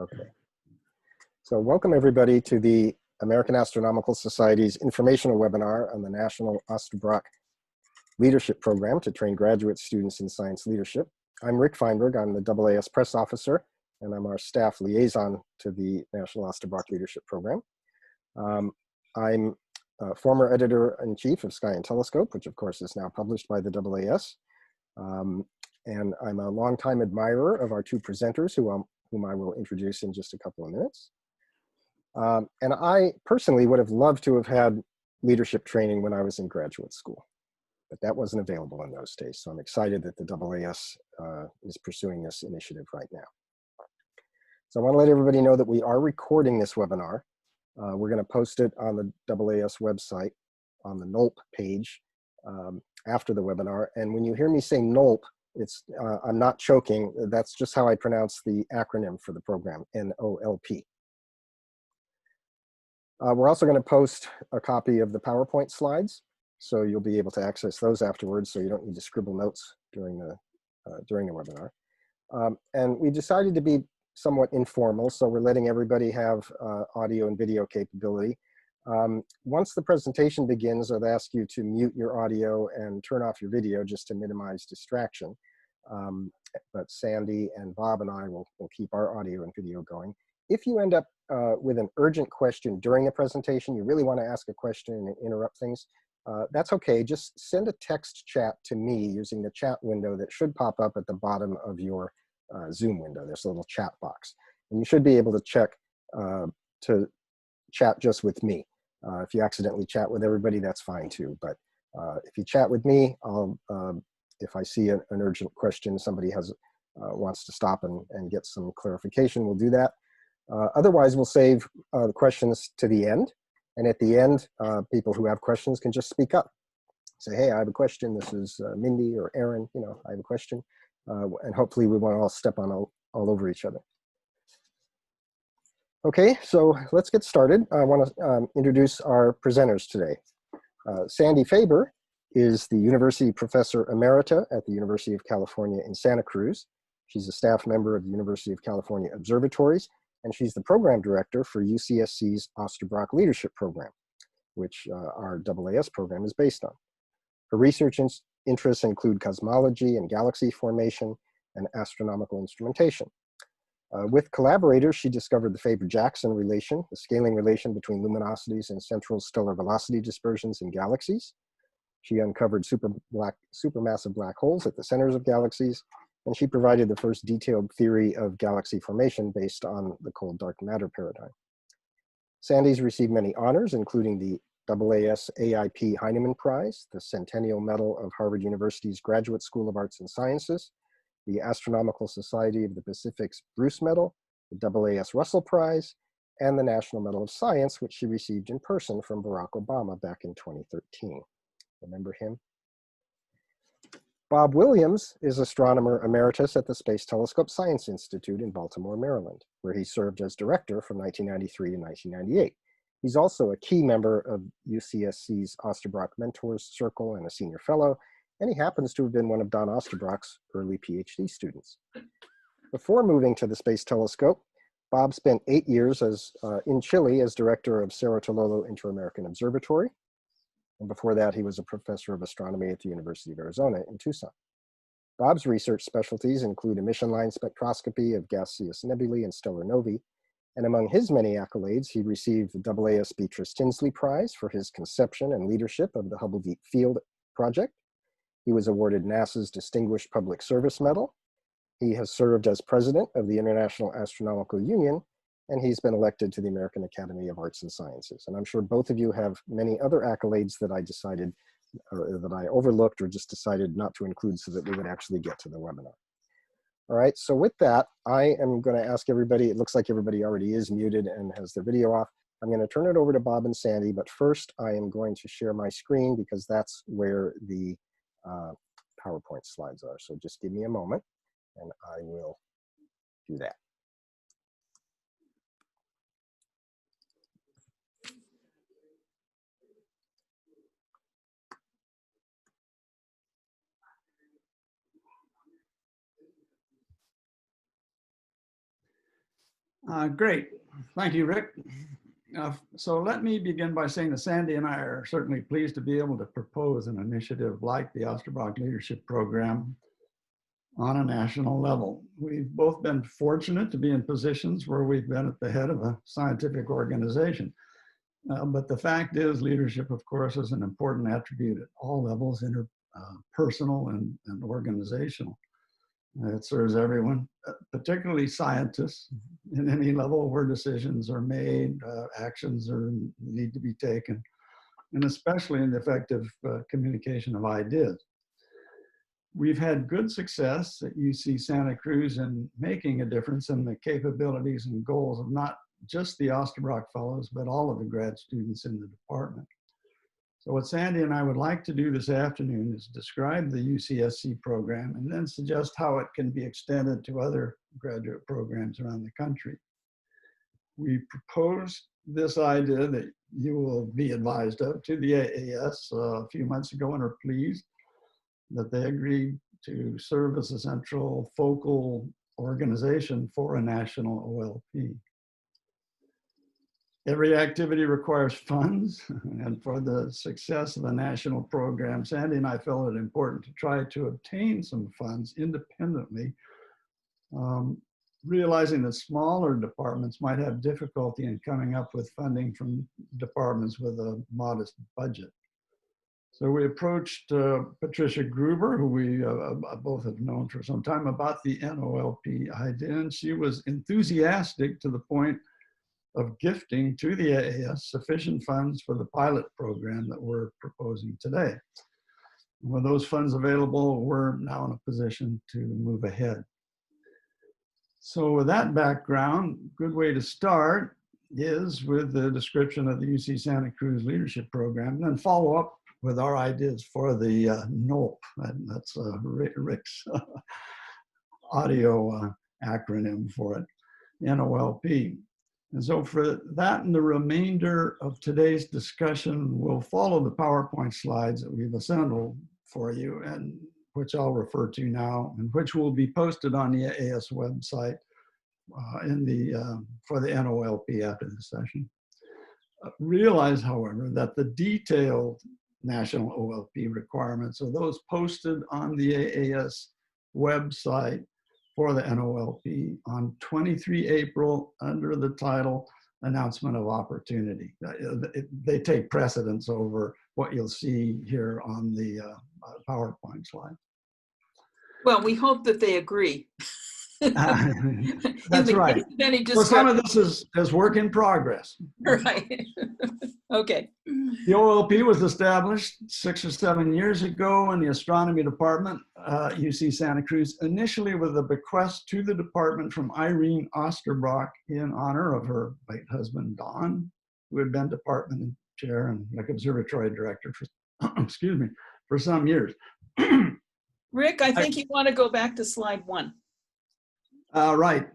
Okay. So welcome everybody to the American Astronomical Society's informational webinar on the National Osterbrock Leadership Program to train graduate students in science leadership. I'm Rick Feinberg. I'm the AAS press officer, and I'm our staff liaison to the National Osterbrock Leadership Program. I'm a former editor-in-chief of Sky and Telescope, which of course is now published by the AAS. And I'm a longtime admirer of our two presenters whom I will introduce in just a couple of minutes. And I personally would have loved to have had leadership training when I was in graduate school, but that wasn't available in those days. So I'm excited that the AAS is pursuing this initiative right now. So I want to let everybody know that we are recording this webinar. We're going to post it on the AAS website on the NOLP page after the webinar. And when you hear me say NOLP, I'm not choking. That's just how I pronounce the acronym for the program, NOLP. We're also going to post a copy of the PowerPoint slides, so you'll be able to access those afterwards, so you don't need to scribble notes during the webinar. And we decided to be somewhat informal, so we're letting everybody have audio and video capability. Once the presentation begins, I'd ask you to mute your audio and turn off your video just to minimize distraction. But Sandy and Bob and I will keep our audio and video going. If you end up with an urgent question during the presentation, you really want to ask a question and interrupt things, that's okay. Just send a text chat to me using the chat window that should pop up at the bottom of your Zoom window. There's a little chat box. And you should be able to check to chat just with me. If you accidentally chat with everybody, that's fine too. But if you chat with me, if I see an urgent question, somebody wants to stop and get some clarification, we'll do that. Otherwise, we'll save the questions to the end. And at the end, people who have questions can just speak up. Say, hey, I have a question. This is Mindy or Aaron, I have a question. And hopefully we won't all step on all over each other. Okay, so let's get started. I want to introduce our presenters today. Sandy Faber is the University Professor Emerita at the University of California in Santa Cruz. She's a staff member of the University of California Observatories, and she's the program director for UCSC's Osterbrock Leadership Program, which our AAS program is based on. Her research interests include cosmology and galaxy formation and astronomical instrumentation. With collaborators, she discovered the Faber-Jackson relation, the scaling relation between luminosities and central stellar velocity dispersions in galaxies. She uncovered supermassive black holes at the centers of galaxies, and she provided the first detailed theory of galaxy formation based on the cold dark matter paradigm. Sandy's received many honors, including the AAS AIP Heinemann Prize, the Centennial Medal of Harvard University's Graduate School of Arts and Sciences, the Astronomical Society of the Pacific's Bruce Medal, the AAS Russell Prize, and the National Medal of Science, which she received in person from Barack Obama back in 2013. Remember him? Bob Williams is astronomer emeritus at the Space Telescope Science Institute in Baltimore, Maryland, where he served as director from 1993 to 1998. He's also a key member of UCSC's Osterbrock Mentors Circle and a senior fellow, and he happens to have been one of Don Osterbrock's early PhD students. Before moving to the Space Telescope, Bob spent 8 years in Chile as director of Cerro Tololo Inter-American Observatory. And before that, he was a professor of astronomy at the University of Arizona in Tucson. Bob's research specialties include emission line spectroscopy of gaseous nebulae and stellar novae. And among his many accolades, he received the AAS Beatrice Tinsley Prize for his conception and leadership of the Hubble Deep Field project. He was awarded NASA's Distinguished Public Service Medal. He has served as president of the International Astronomical Union, and he's been elected to the American Academy of Arts and Sciences. And I'm sure both of you have many other accolades that I decided, or that I overlooked or just decided not to include so that we would actually get to the webinar. All right, so with that, I am going to ask everybody, it looks like everybody already is muted and has their video off. I'm going to turn it over to Bob and Sandy, but first I am going to share my screen because that's where the PowerPoint slides are. So just give me a moment and I will do that. Great. Thank you, Rick. So let me begin by saying that Sandy and I are certainly pleased to be able to propose an initiative like the Osterbrock Leadership Program on a national level. We've both been fortunate to be in positions where we've been at the head of a scientific organization. But the fact is, leadership, of course, is an important attribute at all levels, interpersonal and organizational. It serves everyone, particularly scientists, in any level where decisions are made, actions need to be taken, and especially in the effective communication of ideas. We've had good success at UC Santa Cruz in making a difference in the capabilities and goals of not just the Osterbrock Fellows, but all of the grad students in the department. So what Sandy and I would like to do this afternoon is describe the UCSC program and then suggest how it can be extended to other graduate programs around the country. We proposed this idea that you will be advised of to the AAS a few months ago and are pleased that they agreed to serve as a central focal organization for a national OLP. Every activity requires funds, and for the success of the national program, Sandy and I felt it important to try to obtain some funds independently, realizing that smaller departments might have difficulty in coming up with funding from departments with a modest budget. So we approached Patricia Gruber, who we both have known for some time, about the NOLP idea, and she was enthusiastic to the point of gifting to the AAS sufficient funds for the pilot program that we're proposing today. With those funds available, we're now in a position to move ahead. So with that background, a good way to start is with the description of the UC Santa Cruz Leadership Program, and then follow up with our ideas for the NOLP. That's Rick's audio acronym for it, NOLP. And so for that and the remainder of today's discussion, we'll follow the PowerPoint slides that we've assembled for you, and which I'll refer to now, and which will be posted on the AAS website for the NOLP after the session. Realize, however, that the detailed national OLP requirements are those posted on the AAS website for the NOLP on 23 April under the title Announcement of Opportunity. They take precedence over what you'll see here on the PowerPoint slide. Well, we hope that they agree. That's right. Well, some of this is work in progress. Right. Okay. The OLP was established 6 or 7 years ago in the astronomy department, UC Santa Cruz, initially with a bequest to the department from Irene Osterbrock in honor of her late husband, Don, who had been department chair and observatory director for, excuse me, for some years. Rick, I think you want to go back to slide 1. Right.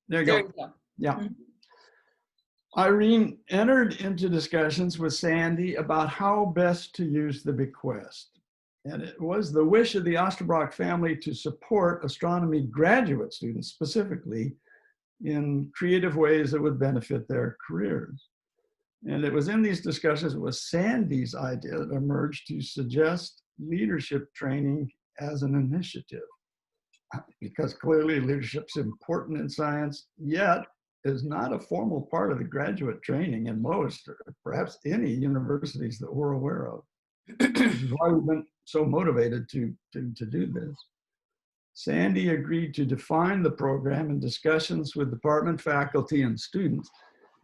There you go. Yeah. Mm-hmm. Irene entered into discussions with Sandy about how best to use the bequest. And it was the wish of the Osterbrock family to support astronomy graduate students specifically in creative ways that would benefit their careers. And it was in these discussions, it was Sandy's idea that emerged to suggest leadership training as an initiative. Because clearly leadership's important in science, yet is not a formal part of the graduate training in most, or perhaps any universities that we're aware of. This is why we've been so motivated to do this. Sandy agreed to define the program in discussions with department faculty and students,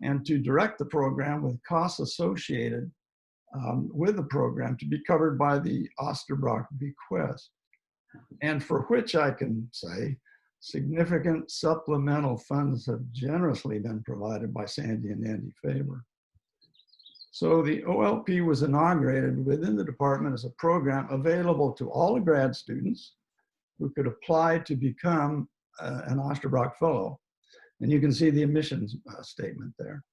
and to direct the program with costs associated with the program to be covered by the Osterbrock bequest, and for which I can say significant supplemental funds have generously been provided by Sandy and Andy Faber. So the OLP was inaugurated within the department as a program available to all the grad students who could apply to become an Osterbrock Fellow. And you can see the admissions statement there.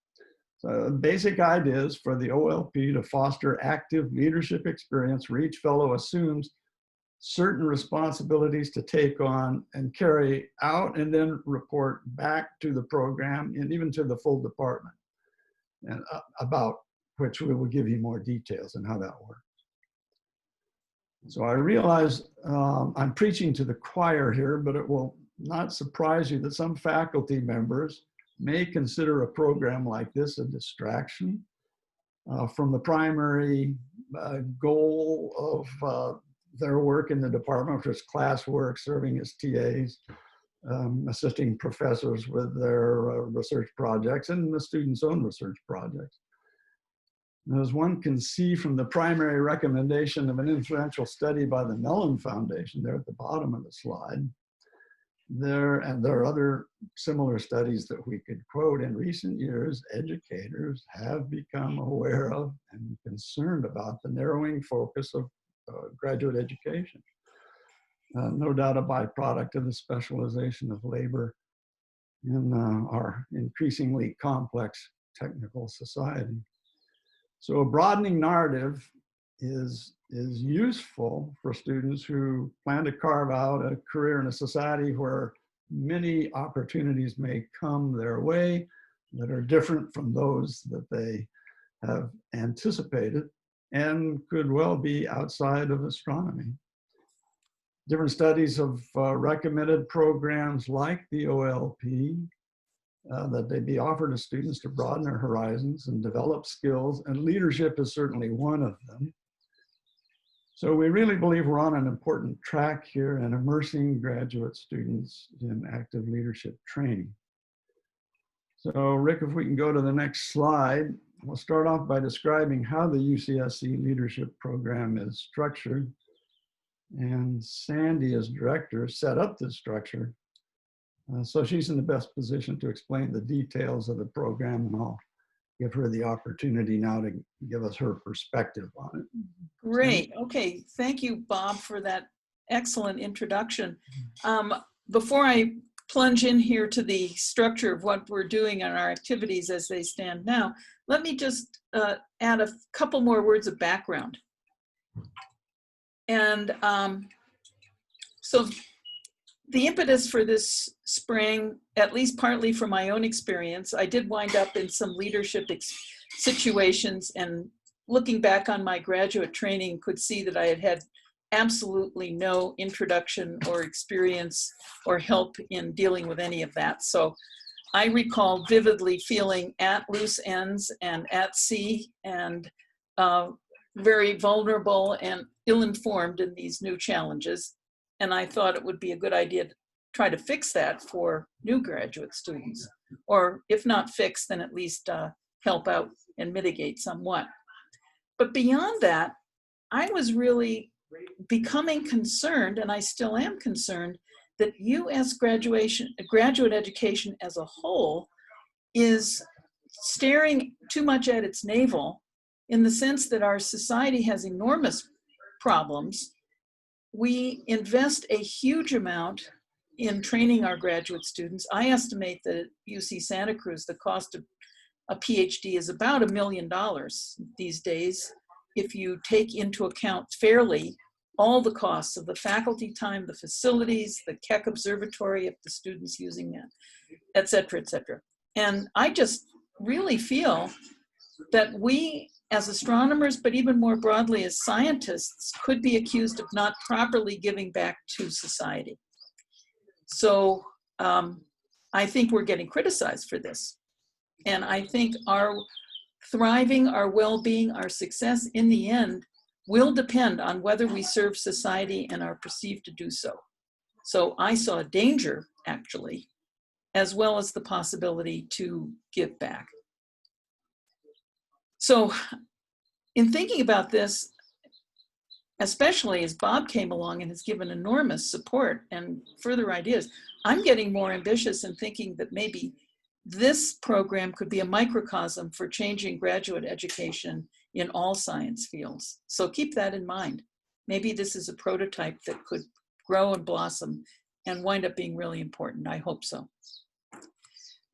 So the basic idea is for the OLP to foster active leadership experience where each fellow assumes certain responsibilities to take on and carry out, and then report back to the program and even to the full department, and about which we will give you more details on how that works. So I realize I'm preaching to the choir here, but it will not surprise you that some faculty members may consider a program like this a distraction from the primary goal of their work in the department, which is classwork, serving as TAs, assisting professors with their research projects and the students' own research projects. As one can see from the primary recommendation of an influential study by the Mellon Foundation there at the bottom of the slide, there are other similar studies that we could quote. In recent years, educators have become aware of and concerned about the narrowing focus of graduate education. No doubt a byproduct of the specialization of labor in our increasingly complex technical society. So a broadening narrative is useful for students who plan to carve out a career in a society where many opportunities may come their way that are different from those that they have anticipated and could well be outside of astronomy. Different studies have recommended programs like the OLP that they be offered to students to broaden their horizons and develop skills, and leadership is certainly one of them. So we really believe we're on an important track here in immersing graduate students in active leadership training. So Rick, if we can go to the next slide, we'll start off by describing how the UCSC leadership program is structured. And Sandy, as director, set up this structure. So she's in the best position to explain the details of the program, and I'll give her the opportunity now to give us her perspective on it. Great. Okay. Thank you, Bob, for that excellent introduction. Before I plunge in here to the structure of what we're doing and our activities as they stand now, let me just add a couple more words of background. And so the impetus for this spring, at least partly from my own experience, I did wind up in some leadership situations, and looking back on my graduate training could see that I had had absolutely no introduction or experience or help in dealing with any of that. So I recall vividly feeling at loose ends and at sea and very vulnerable and ill-informed in these new challenges. And I thought it would be a good idea to try to fix that for new graduate students, or if not fix, then at least help out and mitigate somewhat. But beyond that, I was really becoming concerned, and I still am concerned, that U.S. graduate education as a whole is staring too much at its navel, in the sense that our society has enormous problems. We invest a huge amount in training our graduate students. I estimate that at UC Santa Cruz, the cost of a PhD is about $1 million these days, if you take into account fairly all the costs of the faculty time, the facilities, the Keck Observatory, if the student's using that, et cetera, et cetera. And I just really feel that we, as astronomers, but even more broadly as scientists, could be accused of not properly giving back to society. So I think we're getting criticized for this. And I think our thriving, our well-being, our success in the end will depend on whether we serve society and are perceived to do so. So I saw a danger, actually, as well as the possibility to give back. So in thinking about this, especially as Bob came along and has given enormous support and further ideas, I'm getting more ambitious in thinking that maybe this program could be a microcosm for changing graduate education in all science fields. So keep that in mind. Maybe this is a prototype that could grow and blossom and wind up being really important. I hope so.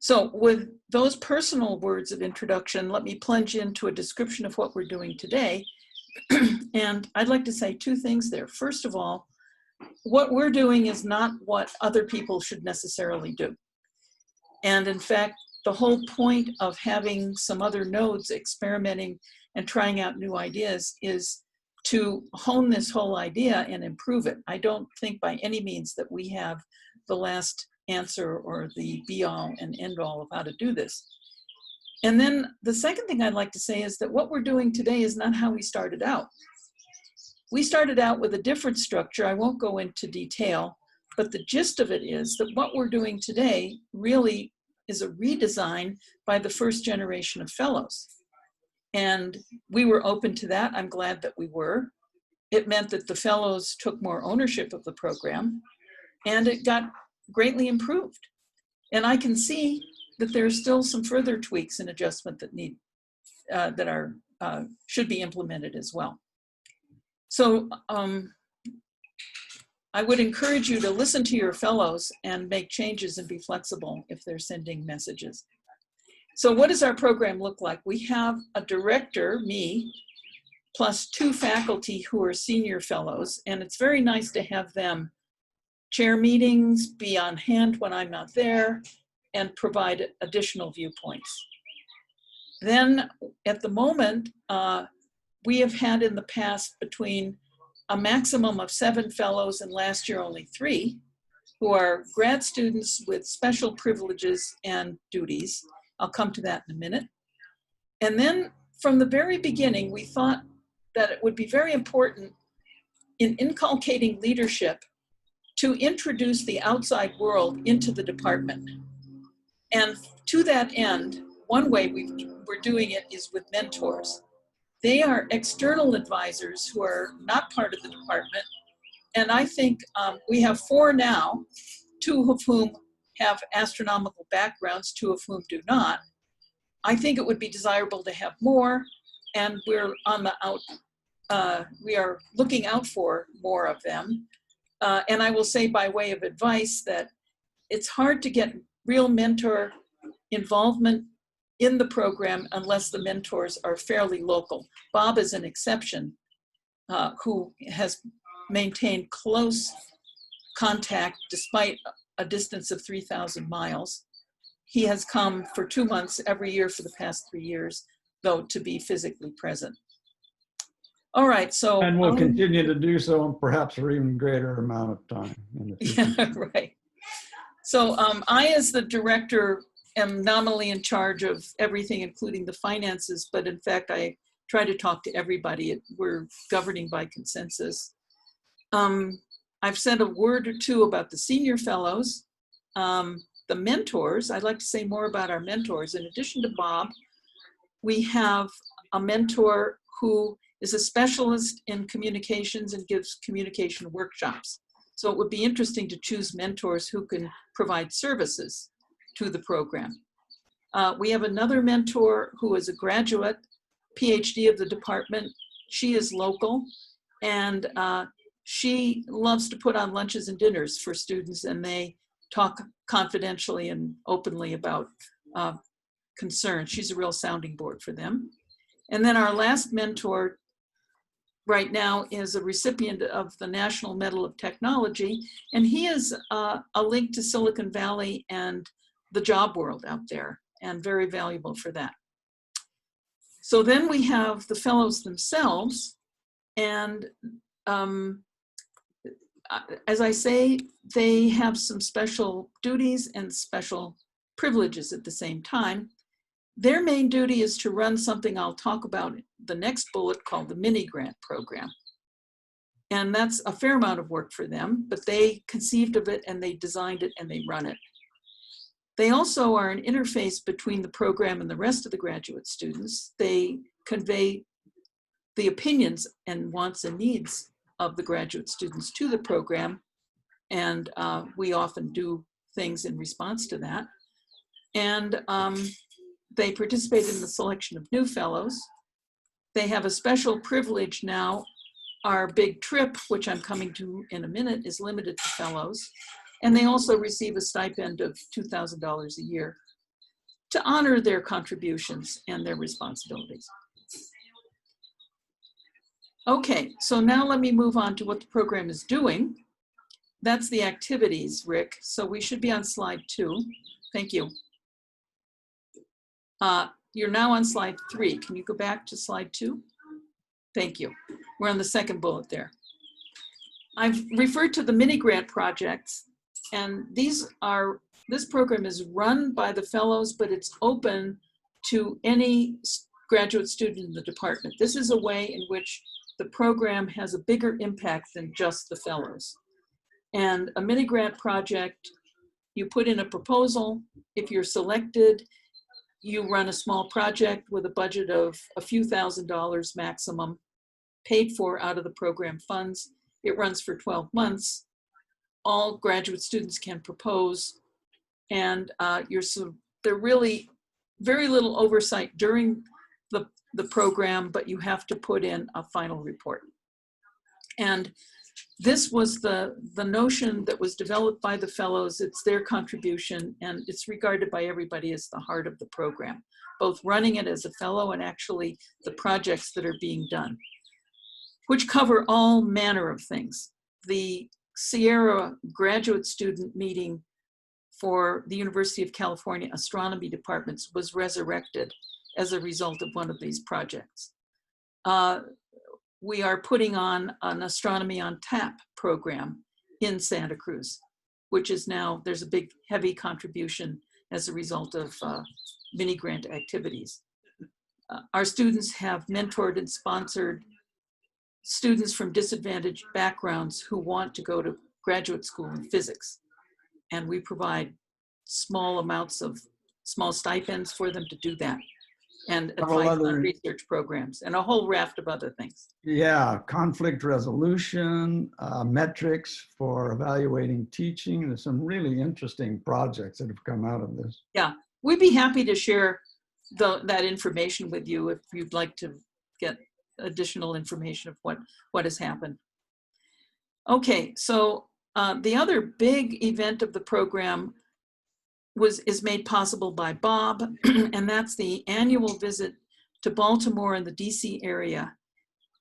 So with those personal words of introduction, let me plunge into a description of what we're doing today. And I'd like to say two things there. First of all, what we're doing is not what other people should necessarily do. And in fact, the whole point of having some other nodes experimenting and trying out new ideas is to hone this whole idea and improve it. I don't think by any means that we have the last answer or the be-all and end-all of how to do this. And then the second thing I'd like to say is that what we're doing today is not how we started out. We started out with a different structure. I won't go into detail, but the gist of it is that what we're doing today really is a redesign by the first generation of fellows. And we were open to that. I'm glad that we were. It meant that the fellows took more ownership of the program, and it got greatly improved. And I can see that there are still some further tweaks and adjustment that should be implemented as well. So I would encourage you to listen to your fellows and make changes and be flexible if they're sending messages. So what does our program look like? We have a director, me, plus 2 faculty who are senior fellows, and it's very nice to have them chair meetings, be on hand when I'm not there, and provide additional viewpoints. Then at the moment, we have had in the past between a maximum of 7 fellows and last year only 3, who are grad students with special privileges and duties. I'll come to that in a minute. And then from the very beginning, we thought that it would be very important in inculcating leadership to introduce the outside world into the department. And to that end, one way we're doing it is with mentors. They are external advisors who are not part of the department. And I think we have 4 now, 2 of whom have astronomical backgrounds, 2 of whom do not. I think it would be desirable to have more, and we're on the we are looking out for more of them. And I will say by way of advice that it's hard to get real mentor involvement in the program unless the mentors are fairly local. Bob is an exception who has maintained close contact despite a distance of 3,000 miles. He has come for 2 months every year for the past 3 years, though, to be physically present. All right, so. And we'll continue to do so, and perhaps for even greater amount of time in the future. Yeah, right. So I, as the director, am nominally in charge of everything, including the finances, but in fact, I try to talk to everybody. We're governing by consensus. I've said a word or 2 about the senior fellows. The mentors, I'd like to say more about our mentors. In addition to Bob, we have a mentor who is a specialist in communications and gives communication workshops. So it would be interesting to choose mentors who can provide services to the program. We have another mentor who is a graduate, PhD of the department. She is local, and she loves to put on lunches and dinners for students, and they talk confidentially and openly about concerns. She's a real sounding board for them. And then our last mentor right now is a recipient of the National Medal of Technology, and he is a link to Silicon Valley and the job world out there, and very valuable for that. So then we have the fellows themselves, and as I say, they have some special duties and special privileges at the same time. Their main duty is to run something I'll talk about in the next bullet called the mini grant program. And that's a fair amount of work for them, but they conceived of it and they designed it and they run it. They also are an interface between the program and the rest of the graduate students. They convey the opinions and wants and needs of the graduate students to the program, and we often do things in response to that. And they participate in the selection of new fellows. They have a special privilege now. Our big trip, which I'm coming to in a minute, is limited to fellows. And they also receive a stipend of $2,000 a year to honor their contributions and their responsibilities. Okay, so now let me move on to what the program is doing. that's the activities, Rick. So we should be on slide 2. Thank you. You're now on slide 3. Can you go back to slide 2? Thank you. We're on the second bullet there. I've referred to the mini grant projects, and this program is run by the fellows, but it's open to any graduate student in the department. This is a way in which the program has a bigger impact than just the fellows. And a mini grant project, you put in a proposal. If you're selected, you run a small project with a budget of a few $1,000s maximum, paid for out of the program funds. It runs for 12 months. All graduate students can propose, and there really very little oversight during the program, but you have to put in a final report. And this was the notion that was developed by the fellows. It's their contribution, and it's regarded by everybody as the heart of the program, both running it as a fellow and actually the projects that are being done, which cover all manner of things. The Sierra graduate student meeting for the University of California astronomy departments was resurrected as a result of one of these projects. We are putting on an Astronomy on Tap program in Santa Cruz, which is now, there's a big, heavy contribution as a result of mini grant activities. Our students have mentored and sponsored students from disadvantaged backgrounds who want to go to graduate school in physics. And we provide small amounts of small stipends for them to do that, and advice on research programs and a whole raft of other things. Yeah, conflict resolution, metrics for evaluating teaching. There's some really interesting projects that have come out of this. Yeah, we'd be happy to share that information with you if you'd like to get additional information of what has happened. Okay, so the other big event of the program is made possible by Bob, and that's the annual visit to Baltimore and the DC area.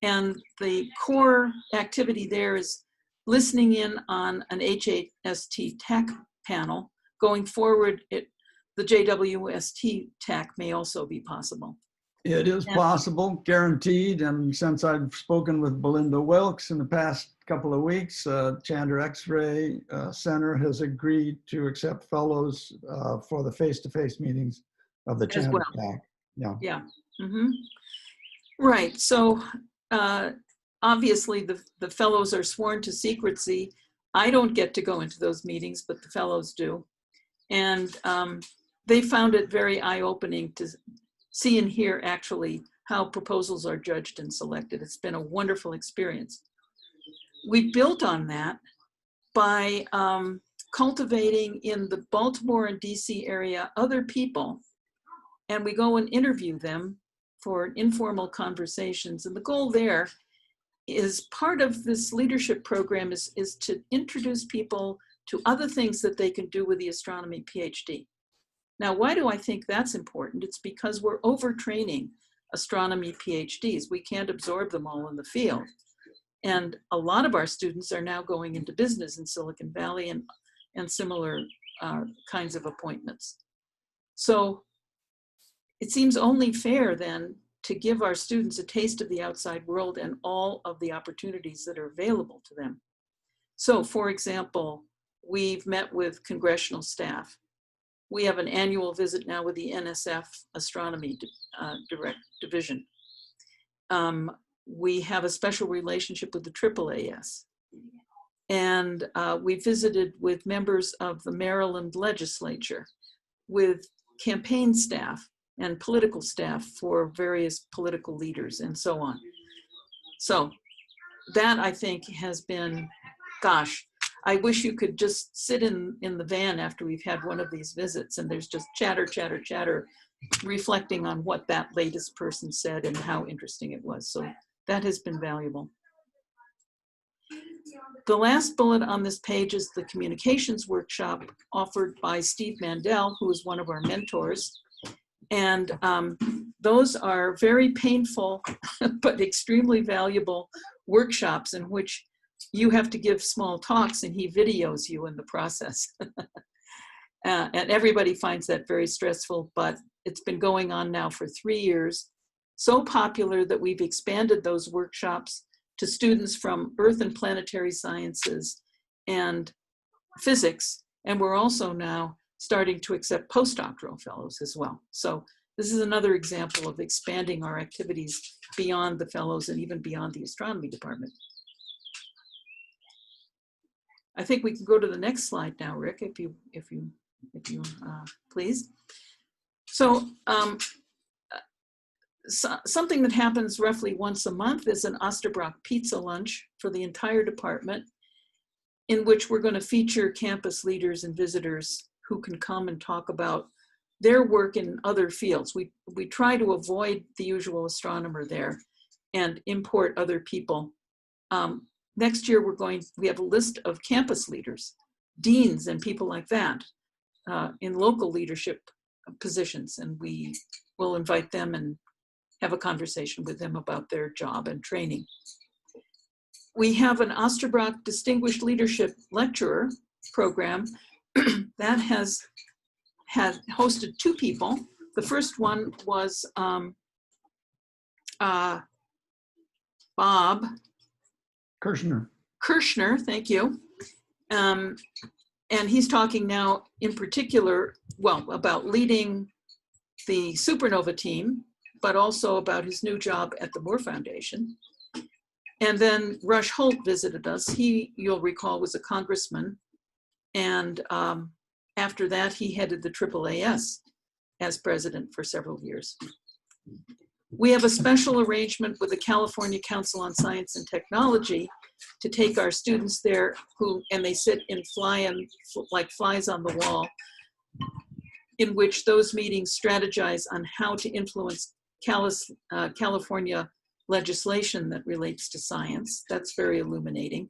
And the core activity there is listening in on an HAST TAC panel. Going forward, the JWST TAC may also be possible. It is possible, guaranteed. And since I've spoken with Belinda Wilkes in the past couple of weeks, Chandler X-ray Center has agreed to accept fellows for the face-to-face meetings of the Chandler TAC. Yeah. Yeah. Mm-hmm. Right. So obviously the fellows are sworn to secrecy. I don't get to go into those meetings, but the fellows do. And they found it very eye-opening to see and hear actually how proposals are judged and selected. It's been a wonderful experience. We built on that by cultivating in the Baltimore and DC area other people, and we go and interview them for informal conversations. And the goal there is, part of this leadership program is to introduce people to other things that they can do with the astronomy PhD. Now, why do I think that's important? It's because we're overtraining astronomy PhDs. We can't absorb them all in the field. And a lot of our students are now going into business in Silicon Valley and similar kinds of appointments. So it seems only fair then to give our students a taste of the outside world and all of the opportunities that are available to them. So for example, we've met with congressional staff. We have an annual visit now with the NSF Astronomy Division. We have a special relationship with the AAAS. And we visited with members of the Maryland legislature, with campaign staff and political staff for various political leaders and so on. So that, I think, has been, gosh, I wish you could just sit in the van after we've had one of these visits and there's just chatter, chatter, chatter, reflecting on what that latest person said and how interesting it was. So that has been valuable. The last bullet on this page is the communications workshop offered by Steve Mandel, who is one of our mentors. And those are very painful, but extremely valuable workshops in which you have to give small talks and he videos you in the process. And everybody finds that very stressful, but it's been going on now for 3 years. So popular that we've expanded those workshops to students from earth and planetary sciences and physics. And we're also now starting to accept postdoctoral fellows as well. So this is another example of expanding our activities beyond the fellows and even beyond the astronomy department. I think we can go to the next slide now, Rick, if you please. So, something that happens roughly once a month is an Osterbrock pizza lunch for the entire department, in which we're going to feature campus leaders and visitors who can come and talk about their work in other fields. We try to avoid the usual astronomer there and import other people. Next year, we have a list of campus leaders, deans and people like that in local leadership positions, and we will invite them and have a conversation with them about their job and training. We have an Osterbrock Distinguished Leadership Lecturer program that has hosted 2 people. The first one was Bob Kirshner, thank you. And he's talking now in particular, well, about leading the supernova team, but also about his new job at the Moore Foundation. And then Rush Holt visited us. He, you'll recall, was a congressman. And after that, he headed the AAS as president for several years. We have a special arrangement with the California Council on Science and Technology to take our students there and they sit in like flies on the wall, in which those meetings strategize on how to influence California legislation that relates to science. That's very illuminating.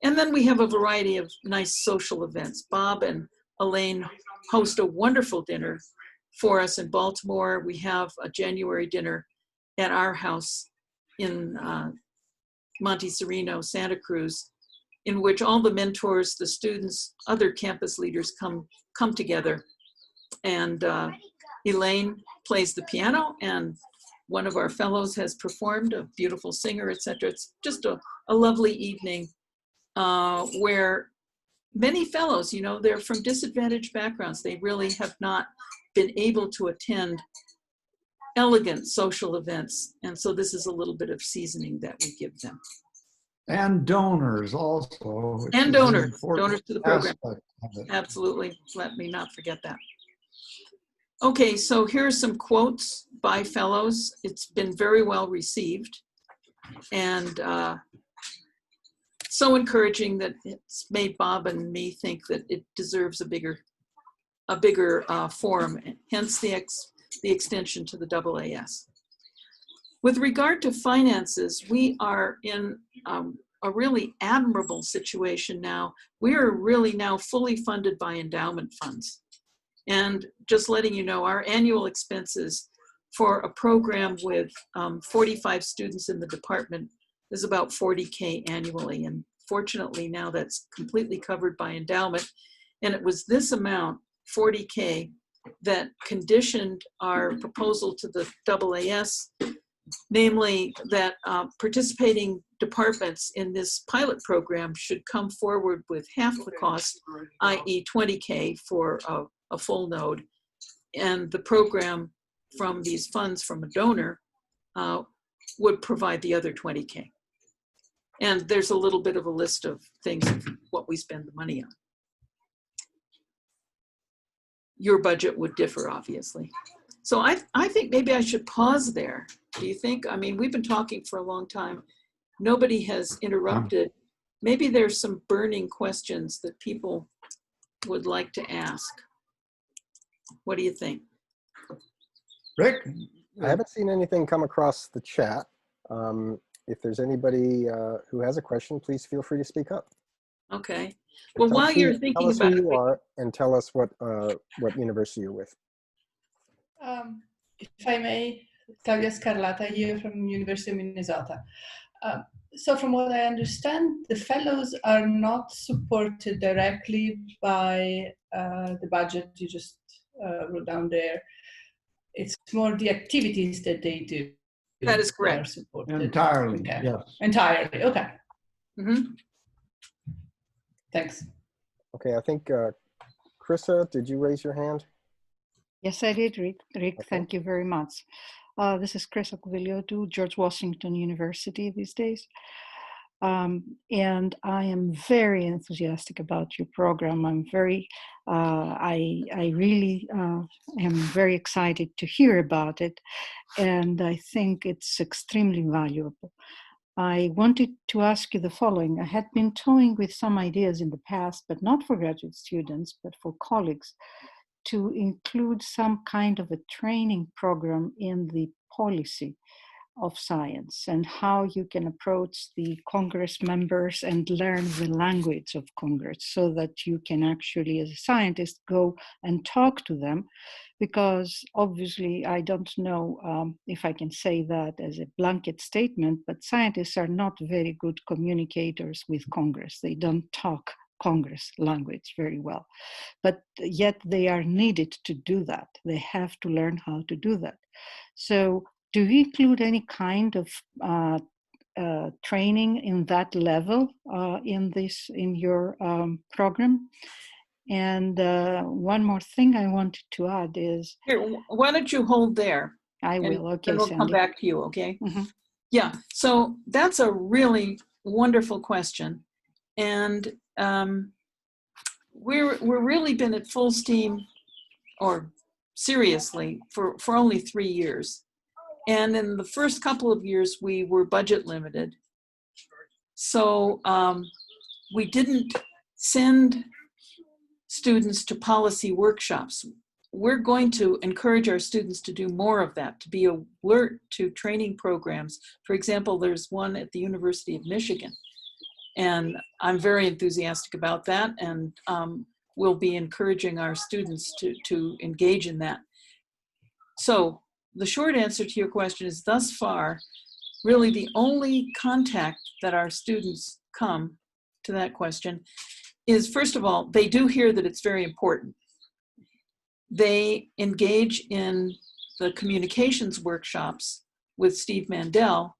And then we have a variety of nice social events. Bob and Elaine host a wonderful dinner for us in Baltimore. We have a January dinner at our house in Monte Sereno, Santa Cruz, in which all the mentors, the students, other campus leaders come together. And Elaine plays the piano, and one of our fellows has performed, a beautiful singer, etc. It's just a lovely evening where many fellows, you know, they're from disadvantaged backgrounds. They really have not been able to attend elegant social events. And so this is a little bit of seasoning that we give them. And donors also. And donors to the program. Absolutely, let me not forget that. Okay, so here are some quotes by fellows. It's been very well received and so encouraging that it's made Bob and me think that it deserves a bigger forum, hence the extension to the AAS. With regard to finances, we are in a really admirable situation now. We are really now fully funded by endowment funds. And just letting you know, our annual expenses for a program with 45 students in the department is about $40K annually. And fortunately now that's completely covered by endowment. And it was this amount, $40K, that conditioned our proposal to the AAS, namely that participating departments in this pilot program should come forward with half the cost, i.e. $20K for a full node, and the program from these funds from a donor would provide the other $20K. And there's a little bit of a list of things, of what we spend the money on. Your budget would differ, obviously. So I think maybe I should pause there. Do you think? I mean, we've been talking for a long time. Nobody has interrupted. Maybe there's some burning questions that people would like to ask. What do you think? Rick? I haven't seen anything come across the chat. If there's anybody who has a question, please feel free to speak up. Okay. Well, while you're thinking about it. Tell us who you are and tell us what university you're with. If I may, Claudia Scarlata here from University of Minnesota. So from what I understand, the fellows are not supported directly by the budget you just wrote down there. It's more the activities that they do. That is That are correct. supported. Entirely, Okay. yes. Entirely, okay. Mhm. Thanks. Okay, I think Krissa, did you raise your hand? Yes, I did, Rick. Okay. Thank you very much. This is Chris Aquiliotu, George Washington University these days. And I am very enthusiastic about your program. I'm very, I really am very excited to hear about it. And I think it's extremely valuable. I wanted to ask you the following. I had been toying with some ideas in the past, but not for graduate students, but for colleagues, to include some kind of a training program in the policy of science and how you can approach the Congress members and learn the language of Congress so that you can actually, as a scientist, go and talk to them. Because obviously, I don't know if I can say that as a blanket statement, but scientists are not very good communicators with Congress. They don't talk Congress language very well, but yet they are needed to do that. They have to learn how to do that. So do you include any kind of training in that level in your program? And one more thing I wanted to add is... Here, why don't you hold there? I will, okay, and we'll Sandy. come back to you, okay? Mm-hmm. Yeah, so that's a really wonderful question. And we're really been at full steam, or seriously, for only 3 years. And in the first couple of years, we were budget limited. So we didn't send students to policy workshops. We're going to encourage our students to do more of that, to be alert to training programs. For example, there's one at the University of Michigan, and I'm very enthusiastic about that, and we'll be encouraging our students to engage in that. So the short answer to your question is, thus far, really the only contact that our students come to that question is, first of all, they do hear that it's very important. They engage in the communications workshops with Steve Mandel,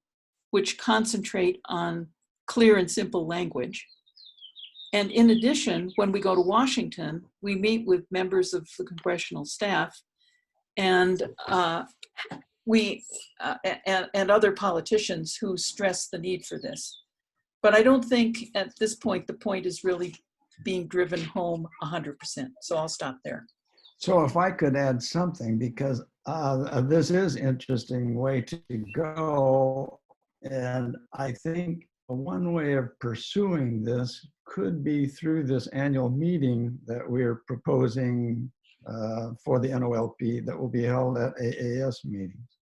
which concentrate on clear and simple language. And in addition, when we go to Washington, we meet with members of the congressional staff and and other politicians who stress the need for this. But I don't think at this point, the point is really being driven home 100%. So I'll stop there. So if I could add something, because this is an interesting way to go. And I think one way of pursuing this could be through this annual meeting that we're proposing for the NOLP that will be held at AAS meetings.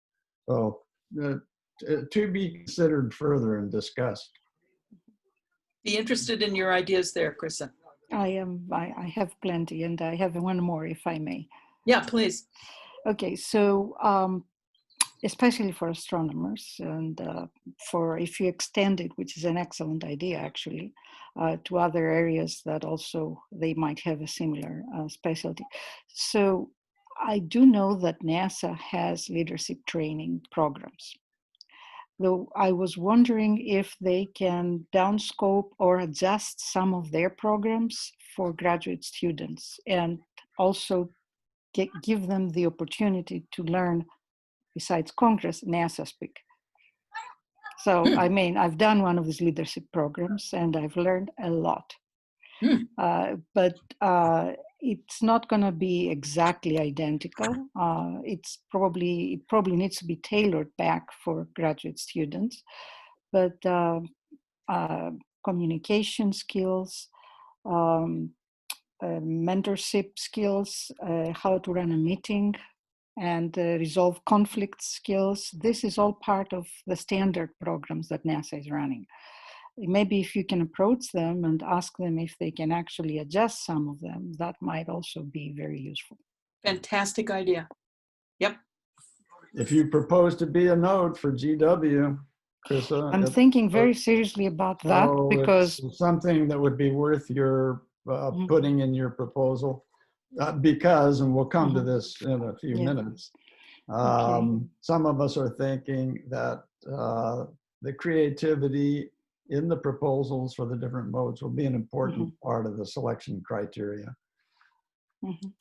So to be considered further and discussed. Be interested in your ideas there, Krissa. I have plenty, and I have one more, if I may. Yeah, please. Okay, so especially for astronomers, and for if you extend it, which is an excellent idea actually, to other areas that also they might have a similar specialty. So I do know that NASA has leadership training programs. Though I was wondering if they can downscope or adjust some of their programs for graduate students and also give them the opportunity to learn, besides Congress, NASA speak. So, I mean, I've done one of these leadership programs and I've learned a lot. But it's not going to be exactly identical. It probably needs to be tailored back for graduate students. But communication skills, mentorship skills, how to run a meeting, and resolve conflict skills. This is all part of the standard programs that NASA is running. Maybe if you can approach them and ask them if they can actually adjust some of them, that might also be very useful. Fantastic idea. Yep. If you propose to be a node for GW, Krista? I'm thinking very seriously about that So because it's something that would be worth your Mhm. putting in your proposal because, and we'll come to Mhm. this in a few Yeah. minutes, Okay. some of us are thinking that the creativity in the proposals for the different modes will be an important part of the selection criteria. Mhm.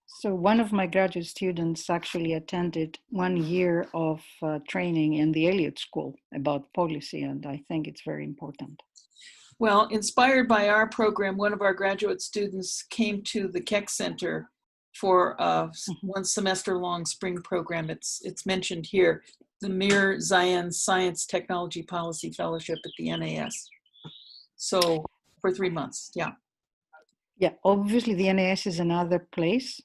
So one of my graduate students actually attended 1 year of training in the Elliott School about policy, and I think it's very important. Well, inspired by our program, one of our graduate students came to the Keck Center for a one semester long spring program. It's mentioned here, the Mir Zayan Science Technology Policy Fellowship at the NAS. So for 3 months, yeah. Yeah, obviously the NAS is another place.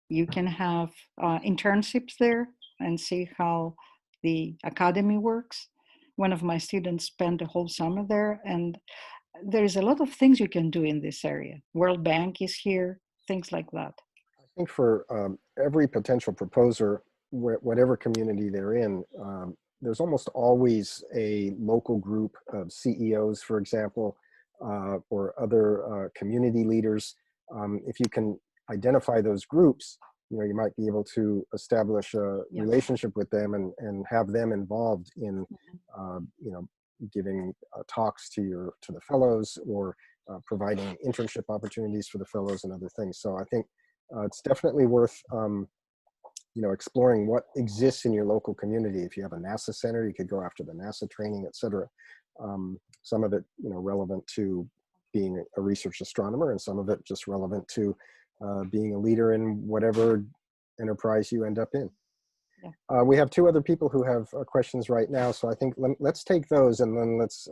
You can have internships there and see how the academy works. One of my students spent a whole summer there, and there's a lot of things you can do in this area. World Bank is here, things like that. I think for every potential proposer, whatever community they're in, there's almost always a local group of CEOs, for example, or other community leaders. If you can identify those groups, you might be able to establish a Yeah. relationship with them and have them involved in, giving talks to the fellows or providing internship opportunities for the fellows and other things. So I think it's definitely worth exploring what exists in your local community. If you have a NASA center, you could go after the NASA training, etc. Some of it relevant to being a research astronomer, and some of it just relevant to being a leader in whatever enterprise you end up in. Yeah. We have two other people who have questions right now, so I think let's take those and then let's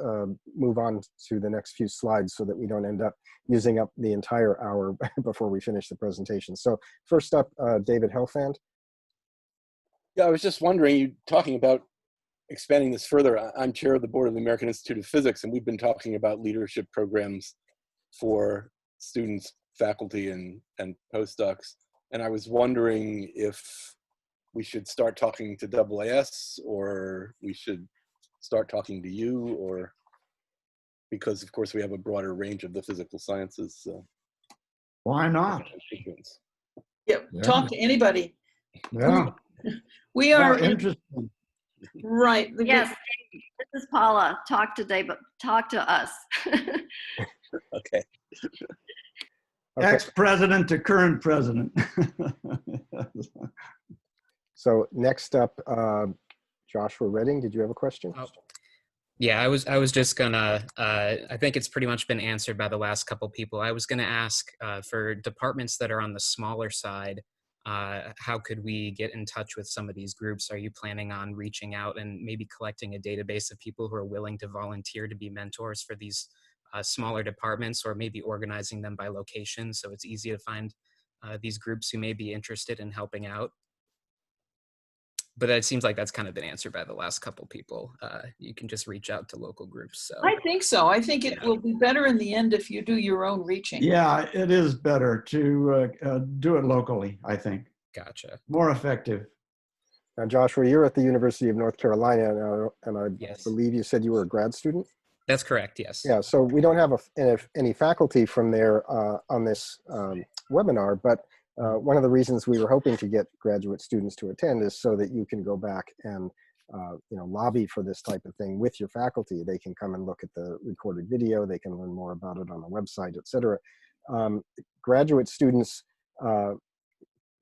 move on to the next few slides so that we don't end up using up the entire hour before we finish the presentation. So first up, David Helfand. Yeah, I was just wondering, you talking about expanding this further. I'm chair of the board of the American Institute of Physics, and we've been talking about leadership programs for students, faculty, and postdocs. And I was wondering if we should start talking to AAS, or we should start talking to you, or because of course we have a broader range of the physical sciences. So. Why not? Yeah, talk to anybody. Yeah. We are interesting. right. Yes, this is Paula. Talk today, but talk to us. Okay. Ex-president to current president. So next up, Joshua Redding, did you have a question? Oh. Yeah, I was just gonna, I think it's pretty much been answered by the last couple people. I was gonna ask for departments that are on the smaller side, how could we get in touch with some of these groups? Are you planning on reaching out and maybe collecting a database of people who are willing to volunteer to be mentors for these smaller departments, or maybe organizing them by location so it's easy to find these groups who may be interested in helping out? But it seems like that's kind of been answered by the last couple people. You can just reach out to local groups. So I think so. I think it will be better in the end if you do your own reaching. Yeah, it is better to do it locally, I think. Gotcha. More effective. Now, Joshua, you're at the University of North Carolina now, and I Yes. believe you said you were a grad student? That's correct, yes. Yeah, so we don't have any faculty from there on this webinar, but one of the reasons we were hoping to get graduate students to attend is so that you can go back and lobby for this type of thing with your faculty. They can come and look at the recorded video, they can learn more about it on the website, etc. Graduate students,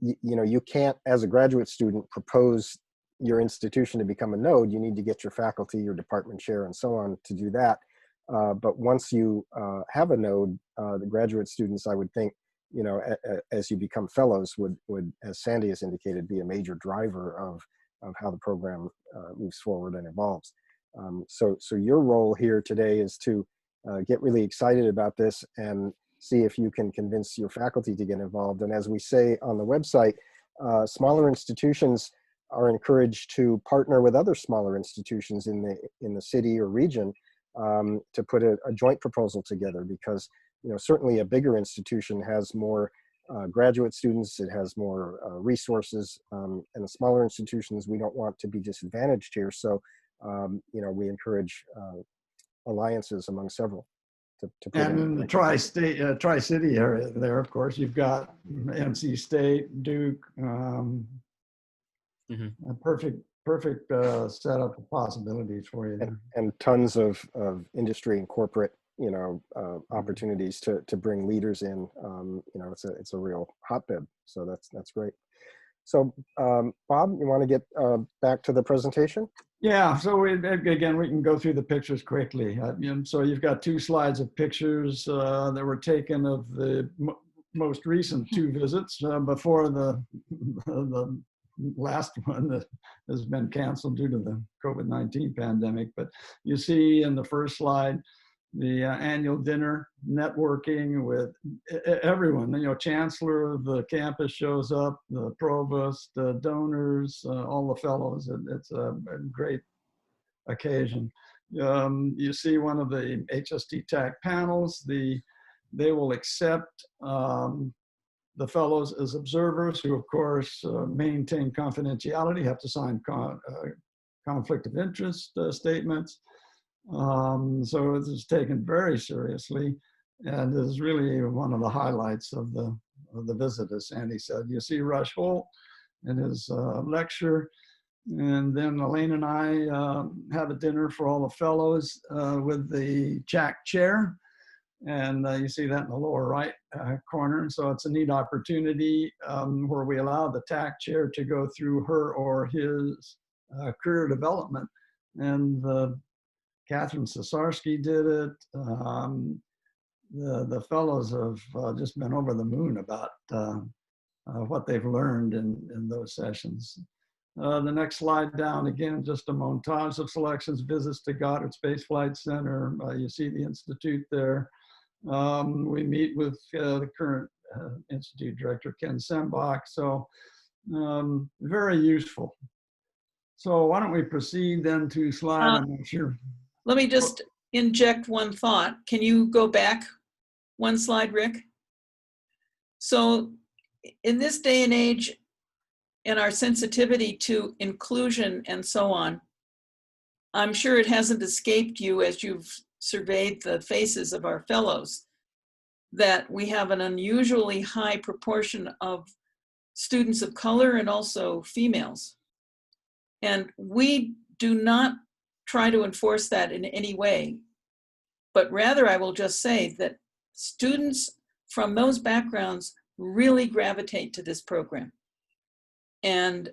you can't, as a graduate student, propose your institution to become a node. You need to get your faculty, your department chair, and so on to do that. But once you have a node, the graduate students, I would think, as you become fellows, would, as Sandy has indicated, be a major driver of how the program moves forward and evolves. So your role here today is to get really excited about this and see if you can convince your faculty to get involved. And as we say on the website, smaller institutions are encouraged to partner with other smaller institutions in the city or region to put a joint proposal together, because certainly a bigger institution has more graduate students, it has more resources, and the smaller institutions, we don't want to be disadvantaged here. So you know, we encourage alliances among several to And in the tri-state, tri-city area there, of course, you've got NC State, Duke, a perfect setup of possibilities for you there. And tons of industry and corporate, you know, opportunities to bring leaders in. You know, it's a real hotbed. So that's great. So Bob, you want to get back to the presentation? Yeah, so again, we can go through the pictures quickly. So you've got 2 slides of pictures that were taken of the most recent 2 visits before the last one that has been canceled due to the COVID-19 pandemic. But you see in the first slide, the annual dinner, networking with everyone. You know, chancellor of the campus shows up, the provost, the donors, all the fellows. It's a great occasion. You see one of the HST TAC panels. They will accept the fellows as observers, who of course maintain confidentiality, have to sign conflict of interest statements. So this is taken very seriously, and is really one of the highlights of the visit, as Sandy said. You see Rush Holt in his lecture, and then Elaine and I have a dinner for all the fellows with the CHAC chair, and you see that in the lower right corner. And so it's a neat opportunity where we allow the TAC chair to go through her or his career development, and Catherine Sasarski did it. The fellows have just been over the moon about what they've learned in those sessions. The next slide down, again, just a montage of selections, visits to Goddard Space Flight Center. You see the Institute there. We meet with the current Institute Director, Ken Sembach. So very useful. So why don't we proceed then to slide, I'm not sure. Let me just inject one thought. Can you go back one slide, Rick? So in this day and age, and our sensitivity to inclusion and so on, I'm sure it hasn't escaped you as you've surveyed the faces of our fellows that we have an unusually high proportion of students of color and also females. And we do not try to enforce that in any way, but rather I will just say that students from those backgrounds really gravitate to this program. And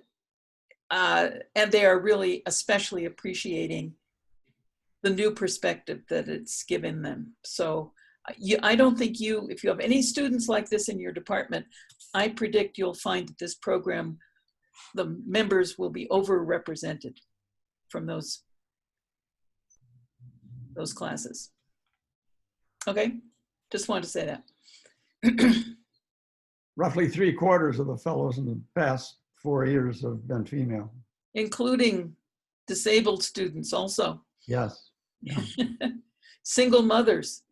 they are really especially appreciating the new perspective that it's given them. So I don't think if you have any students like this in your department, I predict you'll find that this program, the members will be overrepresented from those classes. Okay, just wanted to say that. Roughly 3/4 of the fellows in the past 4 years have been female. Including disabled students also. Yes. Yeah. Single mothers.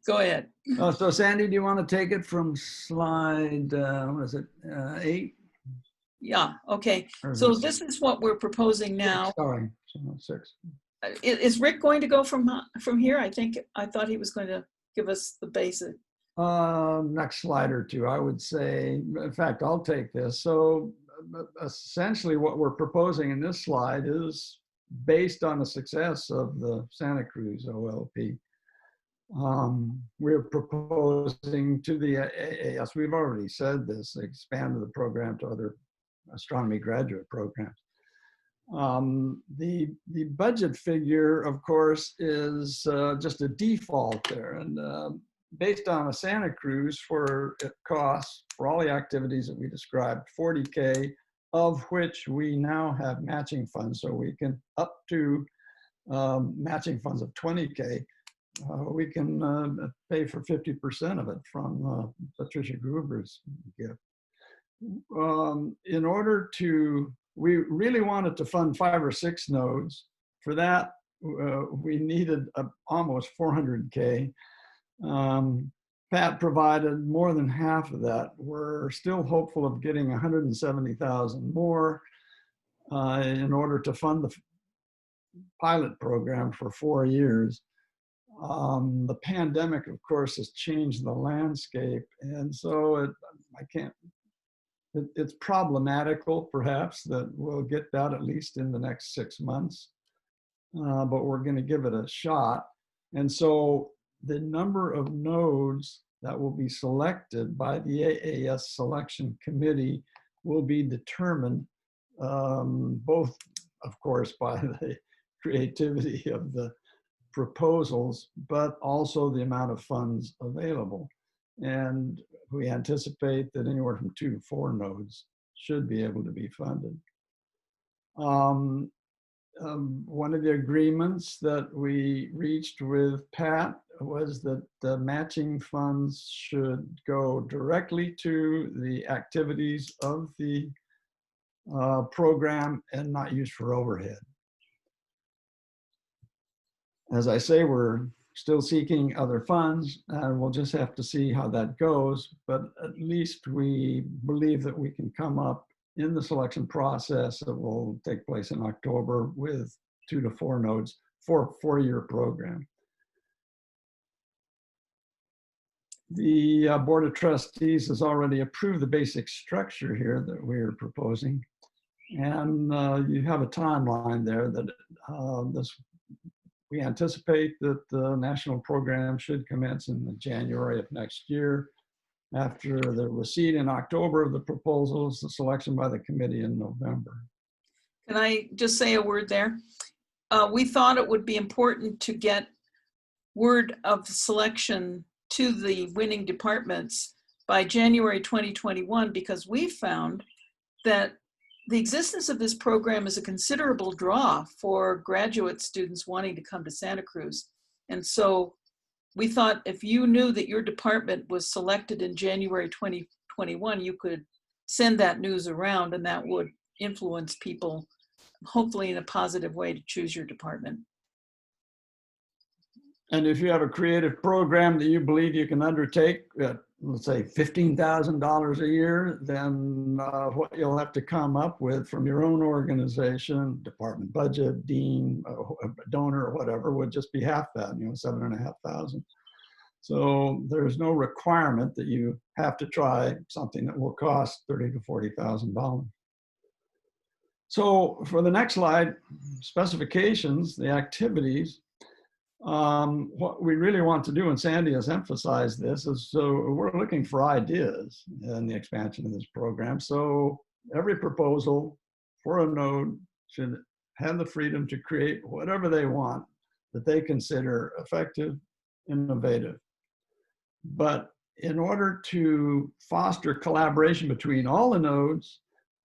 Go ahead. So Sandy, do you want to take it from slide, what is it, 8? Yeah, okay. So this is what we're proposing now. Sorry, 6. Is Rick going to go from here? I thought he was going to give us the basic. Next slide or two, I would say. In fact, I'll take this. So essentially what we're proposing in this slide is based on the success of the Santa Cruz OLP. We're proposing to the AAS, we've already said this, expand the program to other astronomy graduate programs. The budget figure, of course, is just a default there. And based on a Santa Cruz, it costs for all the activities that we described, $40K, of which we now have matching funds. So we can up to matching funds of $20K. We can pay for 50% of it from Patricia Gruber's gift. In order to, we really wanted to fund 5 or 6 nodes. For that, we needed almost $400K. Pat provided more than half of that. We're still hopeful of getting $170,000 more. in order to fund the pilot program for 4 years. The pandemic, of course, has changed the landscape, and so it's problematical, perhaps, that we'll get that at least in the next 6 months, but we're going to give it a shot. And so the number of nodes that will be selected by the AAS selection committee will be determined both, of course, by the creativity of the proposals, but also the amount of funds available. And we anticipate that anywhere from 2 to 4 nodes should be able to be funded. One of the agreements that we reached with Pat was that the matching funds should go directly to the activities of the program and not used for overhead. As I say, we're still seeking other funds, and we'll just have to see how that goes, but at least we believe that we can come up in the selection process that will take place in October with 2 to 4 nodes for a 4-year program. The Board of Trustees has already approved the basic structure here that we're proposing, and you have a timeline there that we anticipate that the national program should commence in January of next year. After the receipt in October of the proposals, the selection by the committee in November. Can I just say a word there? We thought it would be important to get word of selection to the winning departments by January 2021, because we found that the existence of this program is a considerable draw for graduate students wanting to come to Santa Cruz. And so we thought if you knew that your department was selected in January 2021, you could send that news around, and that would influence people, hopefully in a positive way, to choose your department. And if you have a creative program that you believe you can undertake at, let's say, $15,000 a year, then what you'll have to come up with from your own organization, department budget, dean, donor, or whatever, would just be half that, $7,500. So there's no requirement that you have to try something that will cost $30,000 to $40,000. So for the next slide, specifications, the activities. What we really want to do, and Sandy has emphasized this, is so we're looking for ideas in the expansion of this program. So every proposal for a node should have the freedom to create whatever they want that they consider effective, innovative. But in order to foster collaboration between all the nodes,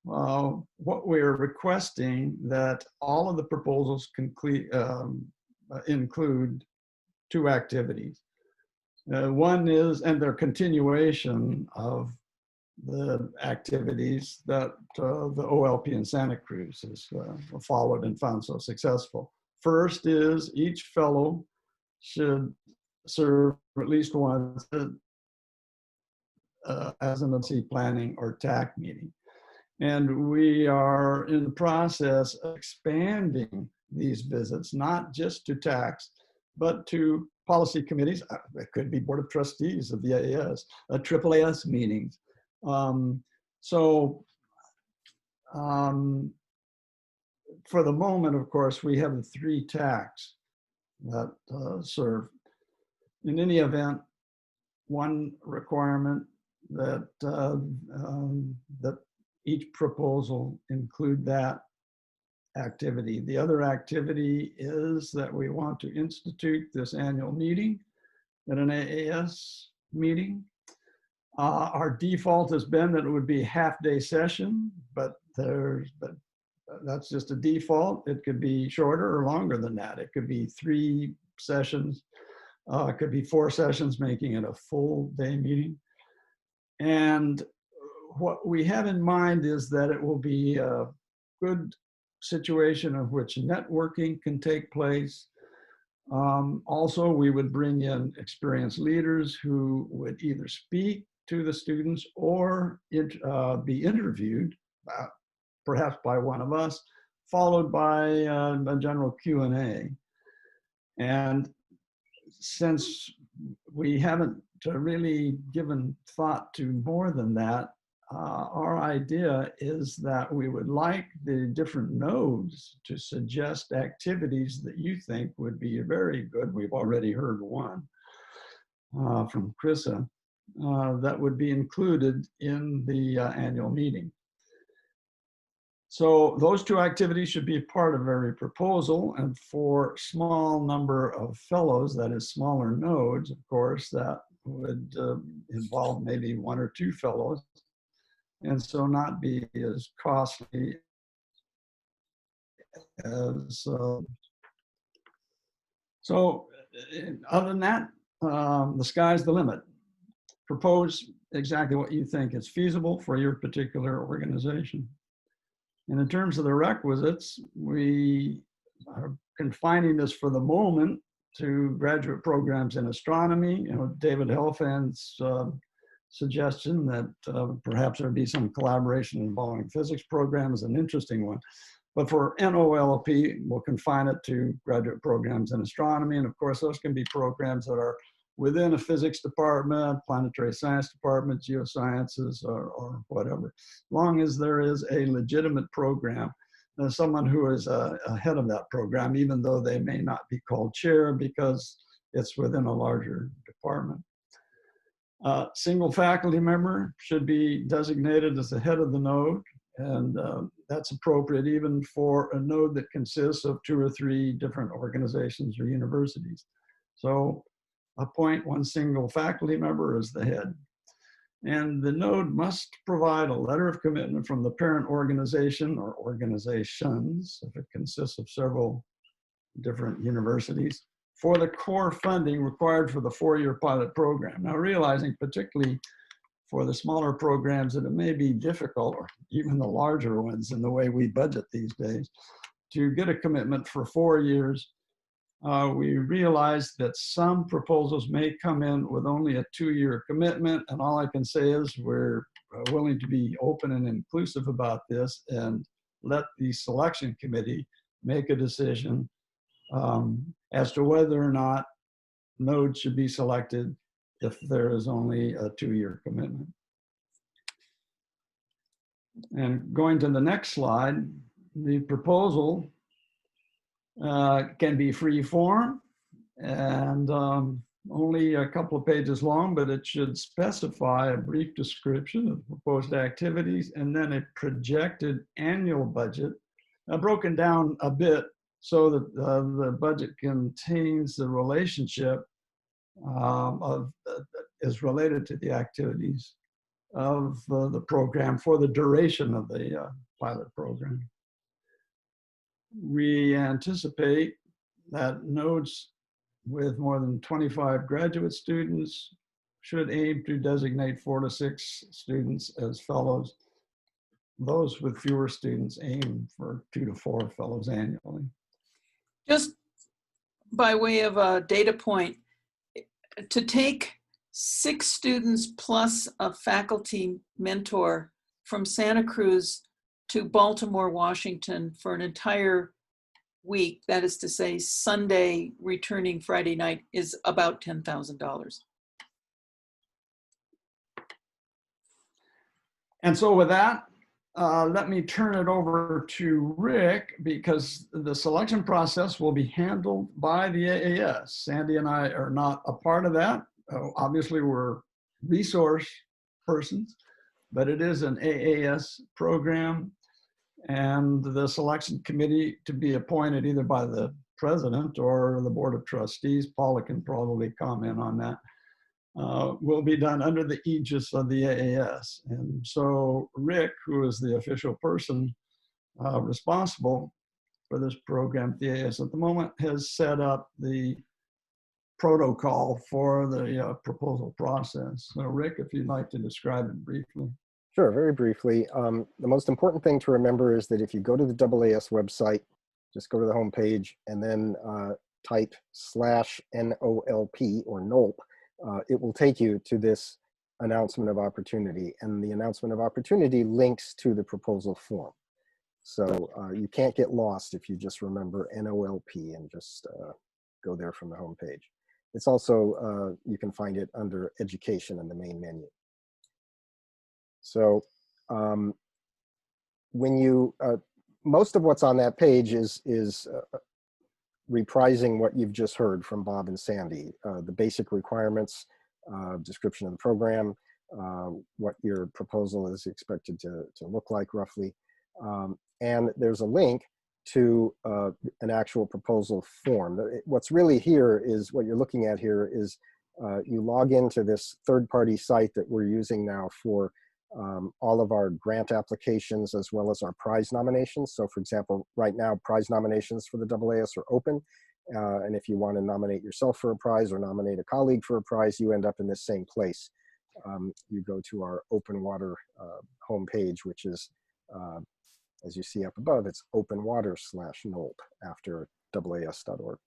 what we're requesting that all of the proposals include 2 activities. One is, and their continuation of the activities that the OLP in Santa Cruz has followed and found so successful. First is each fellow should serve at least once as an OC planning or TAC meeting. And we are in the process of expanding these visits, not just to TACs, but to policy committees. It could be Board of Trustees of the AAS, AAS meetings. For the moment, of course, we have the 3 TACs that serve. In any event, one requirement that that each proposal include that activity. The other activity is that we want to institute this annual meeting at an AAS meeting. Our default has been that it would be a half-day session, but that's just a default. It could be shorter or longer than that. It could be 3 sessions. It could be 4 sessions, making it a full day meeting. And what we have in mind is that it will be a good situation of which networking can take place. Also, we would bring in experienced leaders who would either speak to the students or be interviewed perhaps by one of us, followed by a general Q&A. And since we haven't really given thought to more than that, our idea is that we would like the different nodes to suggest activities that you think would be very good. We've already heard one from Krissa that would be included in the annual meeting. So those two activities should be part of every proposal, and for small number of fellows, that is smaller nodes, of course, that would involve maybe 1 or 2 fellows, and so not be as costly as, other than that, the sky's the limit. Propose exactly what you think is feasible for your particular organization. And in terms of the requisites, we are confining this for the moment to graduate programs in astronomy. You know, David Helfand's suggestion that perhaps there'd be some collaboration involving physics program is an interesting one. But for NOLP, we'll confine it to graduate programs in astronomy. And of course, those can be programs that are within a physics department, planetary science department, geosciences, or whatever. As long as there is a legitimate program, someone who is ahead of that program, even though they may not be called chair because it's within a larger department. Single faculty member should be designated as the head of the node, and that's appropriate even for a node that consists of 2 or 3 different organizations or universities. So appoint 1 single faculty member as the head. And the node must provide a letter of commitment from the parent organization or organizations, if it consists of several different universities, for the core funding required for the 4-year pilot program. Now, realizing particularly for the smaller programs that it may be difficult, or even the larger ones in the way we budget these days, to get a commitment for 4 years. We realized that some proposals may come in with only a 2-year commitment, and all I can say is we're willing to be open and inclusive about this and let the selection committee make a decision as to whether or not nodes should be selected if there is only a 2-year commitment. And going to the next slide, the proposal can be free form and only a couple of pages long, but it should specify a brief description of proposed activities and then a projected annual budget, broken down a bit so that the budget contains the relationship is related to the activities of the program for the duration of the pilot program. We anticipate that nodes with more than 25 graduate students should aim to designate 4 to 6 students as fellows. Those with fewer students aim for 2 to 4 fellows annually. Just by way of a data point, to take 6 students plus a faculty mentor from Santa Cruz to Baltimore, Washington for an entire week, that is to say Sunday returning Friday night, is about $10,000. And so with that, let me turn it over to Rick, because the selection process will be handled by the AAS. Sandy and I are not a part of that. Obviously, we're resource persons, but it is an AAS program, and the selection committee to be appointed either by the president or the board of trustees, Paula can probably comment on that, will be done under the aegis of the AAS. And so Rick, who is the official person responsible for this program at the AAS at the moment, has set up the protocol for the proposal process. So Rick, if you'd like to describe it briefly. Sure, very briefly. The most important thing to remember is that if you go to the AAS website, just go to the home page and then type /NOLP or NOLP, it will take you to this announcement of opportunity, and the announcement of opportunity links to the proposal form. So you can't get lost if you just remember NOLP and just go there from the home page. It's also, you can find it under education in the main menu. So when you, most of what's on that page is reprising what you've just heard from Bob and Sandy, the basic requirements, description of the program, what your proposal is expected to look like roughly. And there's a link to an actual proposal form. What's really here is, what you're looking at here is you log into this third-party site that we're using now for all of our grant applications as well as our prize nominations. So for example, right now, prize nominations for the AAS are open. And if you want to nominate yourself for a prize or nominate a colleague for a prize, you end up in this same place. You go to our open water homepage, which is, as you see up above, it's openwater/NOLP after AAS.org.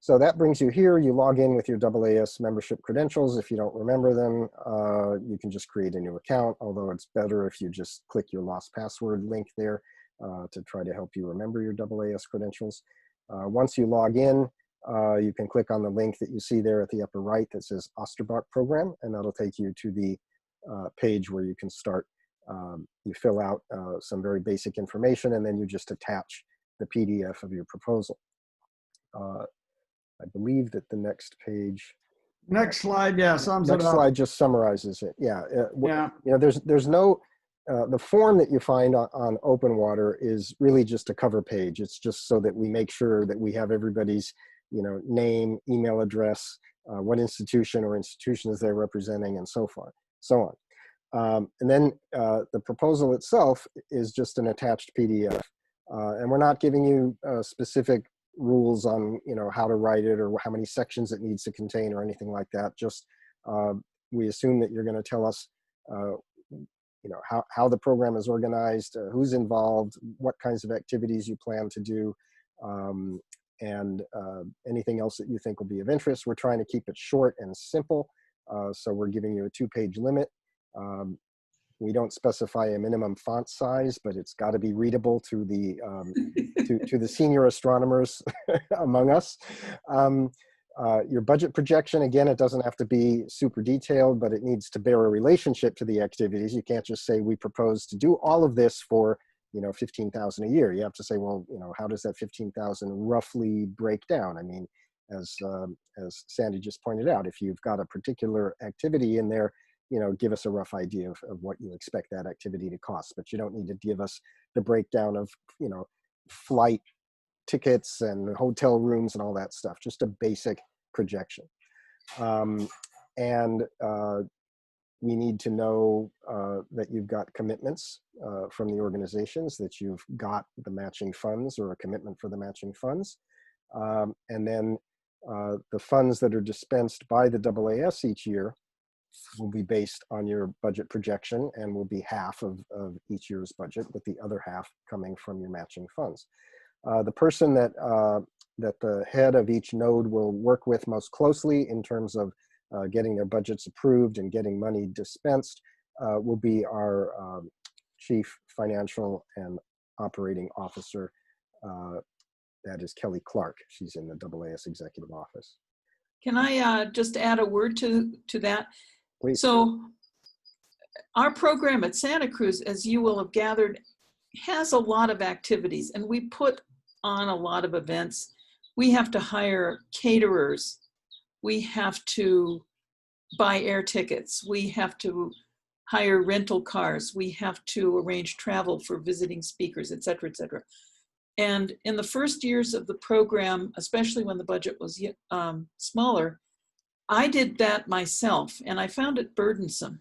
So that brings you here. You log in with your AAS membership credentials. If you don't remember them, you can just create a new account, although it's better if you just click your lost password link there to try to help you remember your AAS credentials. Once you log in, you can click on the link that you see there at the upper right that says Osterbrock program, and that'll take you to the page where you can start. You fill out some very basic information, and then you just attach the PDF of your proposal. I believe that the next page. Next slide, yeah, sums it up. Next slide just summarizes it. Yeah, Yeah. You know, there's no, the form that you find on Open Water is really just a cover page. It's just so that we make sure that we have everybody's, you know, name, email address, what institution or institutions they're representing, and so on. And then the proposal itself is just an attached PDF. And we're not giving you specific rules on, you know, how to write it or how many sections it needs to contain or anything like that. Just we assume that you're going to tell us, you know, how the program is organized, who's involved, what kinds of activities you plan to do, and anything else that you think will be of interest. We're trying to keep it short and simple, so we're giving you a 2-page limit. We don't specify a minimum font size, but it's got to be readable to the to the senior astronomers among us. Your budget projection, again, it doesn't have to be super detailed, but it needs to bear a relationship to the activities. You can't just say we propose to do all of this for, you know, $15,000 a year. You have to say, well, you know, how does that $15,000 roughly break down? I mean, as Sandy just pointed out, if you've got a particular activity in there, you know, give us a rough idea of what you expect that activity to cost, but you don't need to give us the breakdown of, you know, flight tickets and hotel rooms and all that stuff, just a basic projection. And we need to know that you've got commitments from the organizations, that you've got the matching funds or a commitment for the matching funds. And then the funds that are dispensed by the AAS each year will be based on your budget projection and will be half of each year's budget, with the other half coming from your matching funds. The person that the head of each node will work with most closely in terms of getting their budgets approved and getting money dispensed will be our Chief Financial and Operating Officer. That is Kelly Clark. She's in the AAS Executive Office. Can I just add a word to that? Please. So our program at Santa Cruz, as you will have gathered, has a lot of activities, and we put on a lot of events. We have to hire caterers. We have to buy air tickets. We have to hire rental cars. We have to arrange travel for visiting speakers, et cetera, et cetera. And in the first years of the program, especially when the budget was smaller, I did that myself, and I found it burdensome.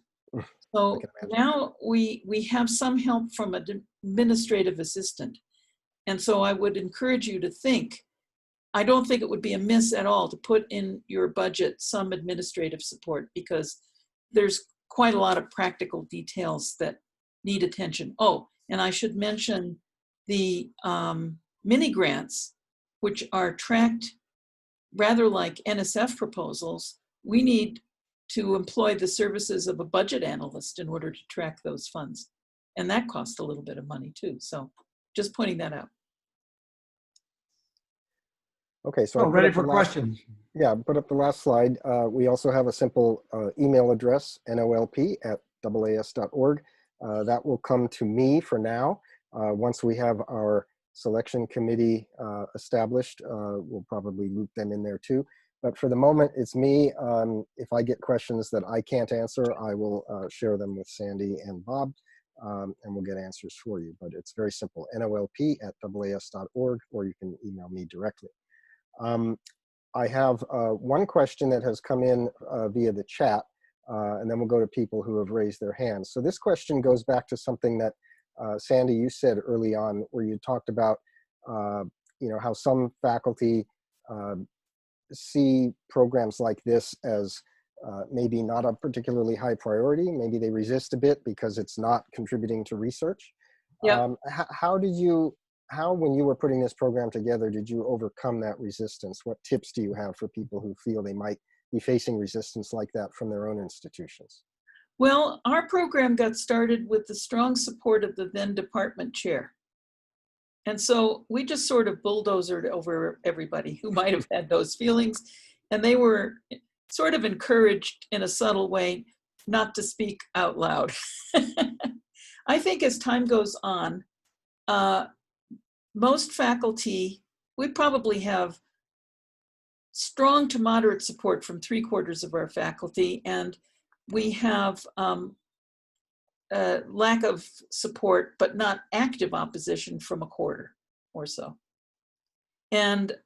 So now we have some help from an administrative assistant. And so I would encourage you to think, I don't think it would be amiss at all to put in your budget some administrative support, because there's quite a lot of practical details that need attention. Oh, and I should mention the mini grants, which are tracked rather like NSF proposals. We need to employ the services of a budget analyst in order to track those funds. And that costs a little bit of money too. So Just pointing that out. Okay, so So I put ready up for the last- questions. Yeah, put up the last slide. We also have a simple email address, nolp@aas.org. That will come to me for now. Once we have our selection committee established, we'll probably loop them in there too. But for the moment, it's me. If I get questions that I can't answer, I will share them with Sandy and Bob, and we'll get answers for you. But it's very simple, nolp@aas.org, or you can email me directly. I have one question that has come in via the chat, and then we'll go to people who have raised their hands. So this question goes back to something that Sandy, you said early on, where you talked about how some faculty see programs like this as maybe not a particularly high priority. Maybe they resist a bit because it's not contributing to research. Yeah. How, when you were putting this program together, did you overcome that resistance? What tips do you have for people who feel they might be facing resistance like that from their own institutions? Well, our program got started with the strong support of the then department chair. And so we just sort of bulldozered over everybody who might have had those feelings. And they were sort of encouraged in a subtle way not to speak out loud. I think as time goes on, most faculty, we probably have strong to moderate support from 3/4 of our faculty, and we have lack of support, but not active opposition from 1/4 or so. And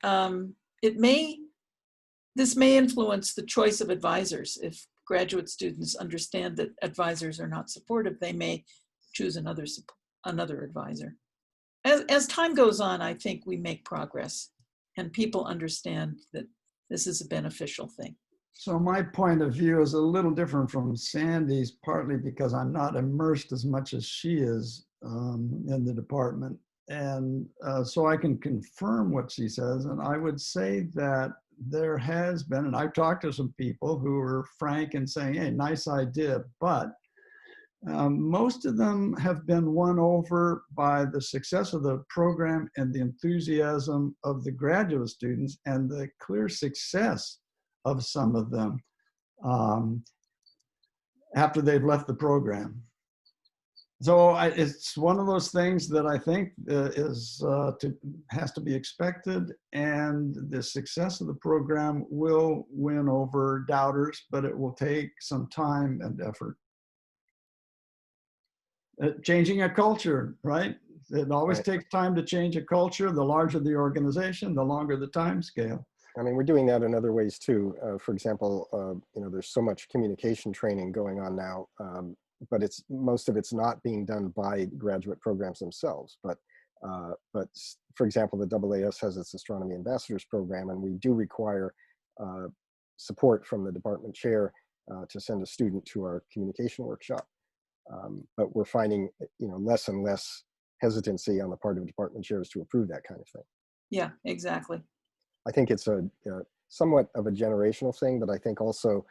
this may influence the choice of advisors. If graduate students understand that advisors are not supportive, they may choose another advisor. As time goes on, I think we make progress and people understand that this is a beneficial thing. So my point of view is a little different from Sandy's, partly because I'm not immersed as much as she is in the department. And so I can confirm what she says. And I would say that there has been, and I've talked to some people who are frank and saying, hey, nice idea, but most of them have been won over by the success of the program and the enthusiasm of the graduate students and the clear success of some of them after they've left the program. So it's one of those things that I think has to be expected, and the success of the program will win over doubters, but it will take some time and effort. Changing a culture, right? It always takes time to change a culture. The larger the organization, the longer the time scale. I mean, we're doing that in other ways too. For example, there's so much communication training going on now, but most of it's not being done by graduate programs themselves. But for example, the AAS has its Astronomy Ambassadors program, and we do require support from the department chair to send a student to our communication workshop. But we're finding, less and less hesitancy on the part of department chairs to approve that kind of thing. Yeah, exactly. I think it's a somewhat of a generational thing, but I think also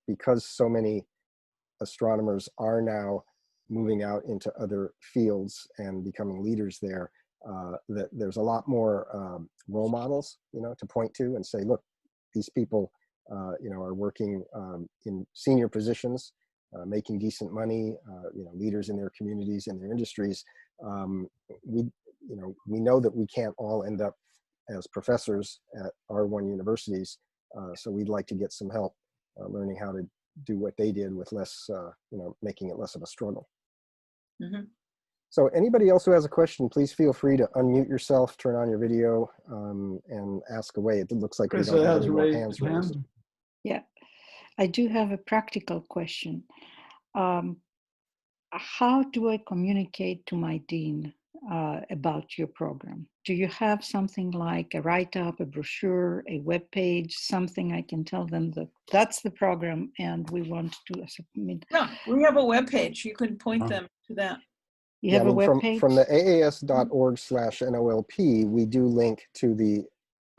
because so many astronomers are now moving out into other fields and becoming leaders there, that there's a lot more role models, to point to and say, look, these people, are working in senior positions, making decent money, leaders in their communities and their industries. We know that we can't all end up as professors at R1 universities, so we'd like to get some help learning how to do what they did with less, making it less of a struggle. Mm-hmm. So anybody else who has a question, please feel free to unmute yourself, turn on your video, and ask away. It looks like we don't have any more hands raised. Yeah, I do have a practical question. How do I communicate to my dean about your program? Do you have something like a write-up, a brochure, a web page, something I can tell them that that's the program and we want to submit? Yeah, we have a web page. You can point them to that. You have a web page? From the AAS.org/NOLP, we do link to the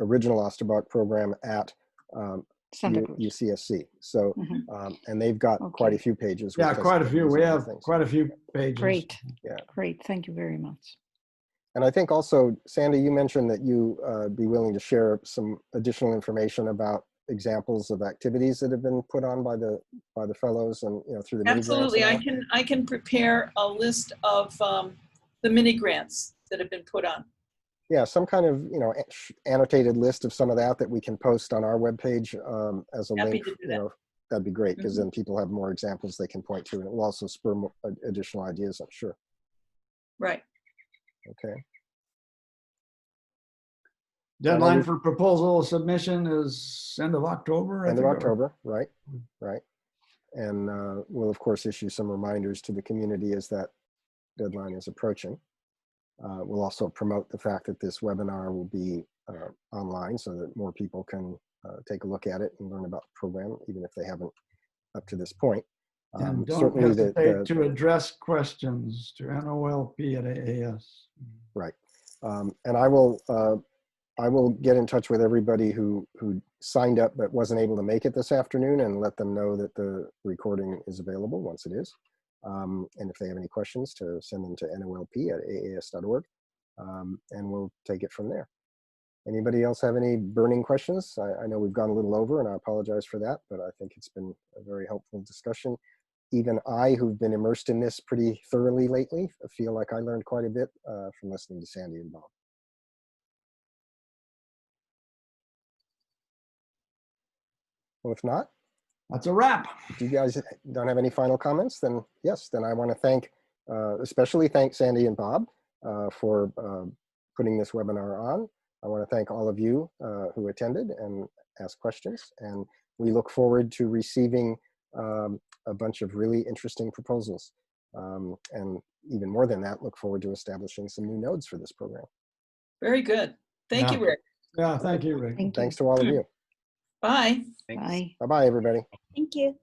original Osterbrock program at UCSC. So, and they've got quite a few pages. Yeah, quite a few. We have quite a few pages. Great. Yeah. Great. Thank you very much. And I think also, Sandy, you mentioned that you be willing to share some additional information about examples of activities that have been put on by the fellows and through the mini grants. Absolutely, I can prepare a list of the mini grants that have been put on. Yeah, some kind of annotated list of some of that we can post on our webpage as a Happy link. to do that. That'd be great, because then people have more examples they can point to, and it will also spur more, additional ideas, I'm sure. Right. Okay. Deadline for proposal submission is end of October. End of October, right, right. And we'll of course issue some reminders to the community as that deadline is approaching. We'll also promote the fact that this webinar will be online so that more people can take a look at it and learn about the program, even if they haven't up to this point. And don't certainly hesitate to address questions to NOLP at AAS. Right. And I will get in touch with everybody who signed up but wasn't able to make it this afternoon and let them know that the recording is available once it is. And if they have any questions, to send them to NOLP@aas.org, and we'll take it from there. Anybody else have any burning questions? I know we've gone a little over, and I apologize for that, but I think it's been a very helpful discussion. Even I, who've been immersed in this pretty thoroughly lately, feel like I learned quite a bit from listening to Sandy and Bob. Well, if not, that's a wrap. If you guys don't have any final comments, then yes, then I want to especially thank Sandy and Bob for putting this webinar on. I want to thank all of you who attended and asked questions, and we look forward to receiving a bunch of really interesting proposals. And even more than that, look forward to establishing some new nodes for this program. Very good. Thank you, Rick. Yeah, thank you, Rick. Thanks to all of you. Bye. Thanks. Bye. Bye-bye, everybody. Thank you.